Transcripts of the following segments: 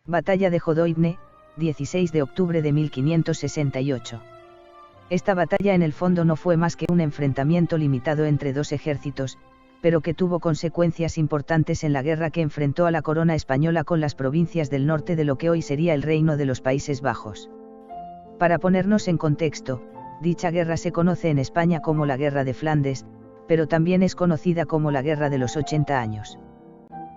Batalla de Hodoivne, 16 de octubre de 1568. Esta batalla en el fondo no fue más que un enfrentamiento limitado entre dos ejércitos, pero que tuvo consecuencias importantes en la guerra que enfrentó a la corona española con las provincias del norte de lo que hoy sería el Reino de los Países Bajos. Para ponernos en contexto, dicha guerra se conoce en España como la Guerra de Flandes, pero también es conocida como la Guerra de los 80 años.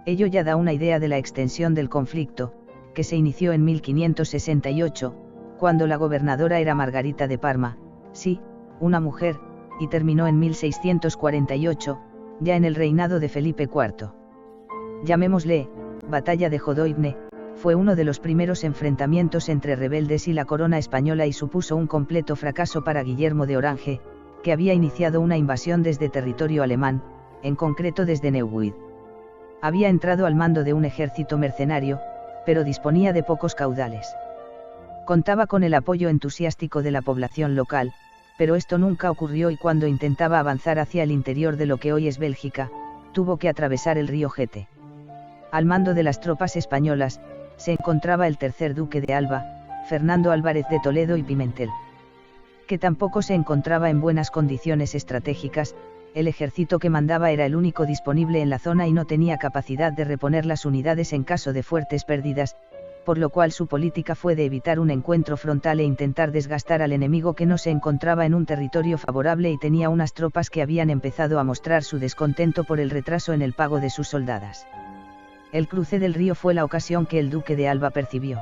Ello ya da una idea de la extensión del conflicto, que se inició en 1568, cuando la gobernadora era Margarita de Parma, sí, una mujer, y terminó en 1648, ya en el reinado de Felipe IV. Llamémosle, Batalla de Hodoivne, fue uno de los primeros enfrentamientos entre rebeldes y la corona española y supuso un completo fracaso para Guillermo de Orange, que había iniciado una invasión desde territorio alemán, en concreto desde Neuwied. Había entrado al mando de un ejército mercenario, pero disponía de pocos caudales. Contaba con el apoyo entusiástico de la población local, pero esto nunca ocurrió y cuando intentaba avanzar hacia el interior de lo que hoy es Bélgica, tuvo que atravesar el río Jete. Al mando de las tropas españolas, se encontraba el tercer duque de Alba, Fernando Álvarez de Toledo y Pimentel, que tampoco se encontraba en buenas condiciones estratégicas. El ejército que mandaba era el único disponible en la zona y no tenía capacidad de reponer las unidades en caso de fuertes pérdidas, por lo cual su política fue de evitar un encuentro frontal e intentar desgastar al enemigo que no se encontraba en un territorio favorable y tenía unas tropas que habían empezado a mostrar su descontento por el retraso en el pago de sus soldadas. El cruce del río fue la ocasión que el duque de Alba percibió.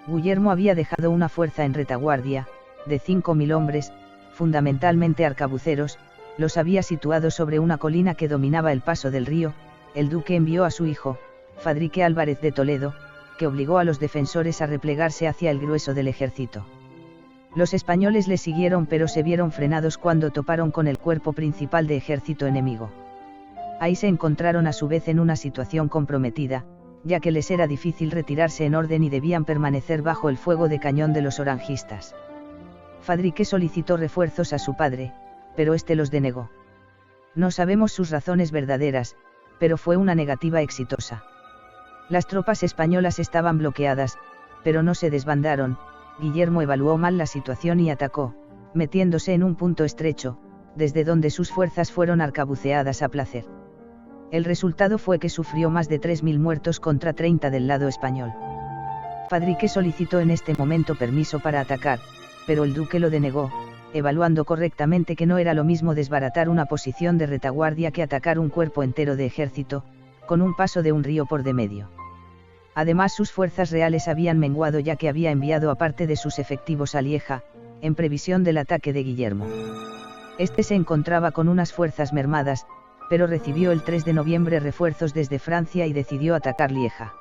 Guillermo había dejado una fuerza en retaguardia, de 5.000 hombres, fundamentalmente arcabuceros, los había situado sobre una colina que dominaba el paso del río. El duque envió a su hijo, Fadrique Álvarez de Toledo, que obligó a los defensores a replegarse hacia el grueso del ejército. Los españoles le siguieron pero se vieron frenados cuando toparon con el cuerpo principal de ejército enemigo. Ahí se encontraron a su vez en una situación comprometida, ya que les era difícil retirarse en orden y debían permanecer bajo el fuego de cañón de los orangistas. Fadrique solicitó refuerzos a su padre, pero este los denegó. No sabemos sus razones verdaderas, pero fue una negativa exitosa. Las tropas españolas estaban bloqueadas, pero no se desbandaron. Guillermo evaluó mal la situación y atacó, metiéndose en un punto estrecho, desde donde sus fuerzas fueron arcabuceadas a placer. El resultado fue que sufrió más de 3.000 muertos contra 30 del lado español. Fadrique solicitó en este momento permiso para atacar, pero el duque lo denegó, evaluando correctamente que no era lo mismo desbaratar una posición de retaguardia que atacar un cuerpo entero de ejército, con un paso de un río por de medio. Además sus fuerzas reales habían menguado ya que había enviado a parte de sus efectivos a Lieja, en previsión del ataque de Guillermo. Este se encontraba con unas fuerzas mermadas, pero recibió el 3 de noviembre refuerzos desde Francia y decidió atacar Lieja.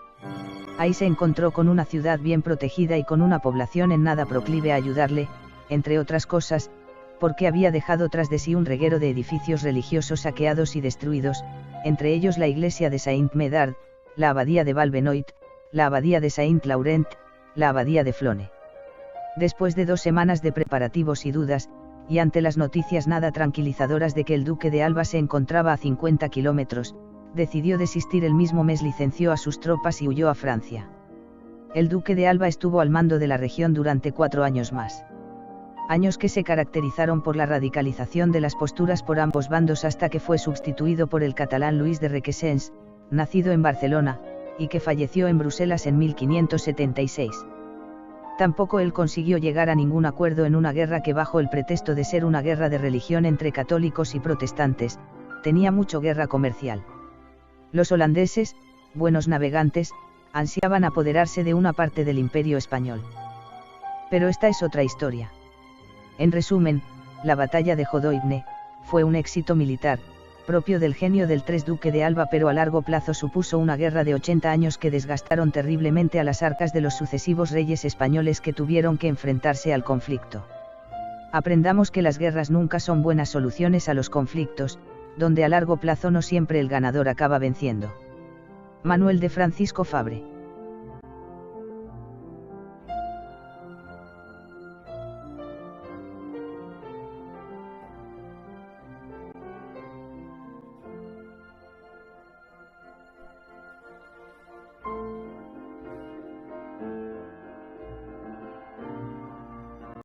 Ahí se encontró con una ciudad bien protegida y con una población en nada proclive a ayudarle, entre otras cosas, porque había dejado tras de sí un reguero de edificios religiosos saqueados y destruidos, entre ellos la iglesia de Saint-Médard, la abadía de Valbenoit, la abadía de Saint-Laurent, la abadía de Flone. Después de 2 semanas de preparativos y dudas, y ante las noticias nada tranquilizadoras de que el duque de Alba se encontraba a 50 kilómetros, decidió desistir. El mismo mes licenció a sus tropas y huyó a Francia. El duque de Alba estuvo al mando de la región durante 4 años más. Años que se caracterizaron por la radicalización de las posturas por ambos bandos hasta que fue sustituido por el catalán Luis de Requesens, nacido en Barcelona, y que falleció en Bruselas en 1576. Tampoco él consiguió llegar a ningún acuerdo en una guerra que bajo el pretexto de ser una guerra de religión entre católicos y protestantes, tenía mucho guerra comercial. Los holandeses, buenos navegantes, ansiaban apoderarse de una parte del imperio español. Pero esta es otra historia. En resumen, la batalla de Hodoivne fue un éxito militar, propio del genio del duque de Alba, pero a largo plazo supuso una guerra de 80 años que desgastaron terriblemente a las arcas de los sucesivos reyes españoles que tuvieron que enfrentarse al conflicto. Aprendamos que las guerras nunca son buenas soluciones a los conflictos, donde a largo plazo no siempre el ganador acaba venciendo. Manuel de Francisco Fabre.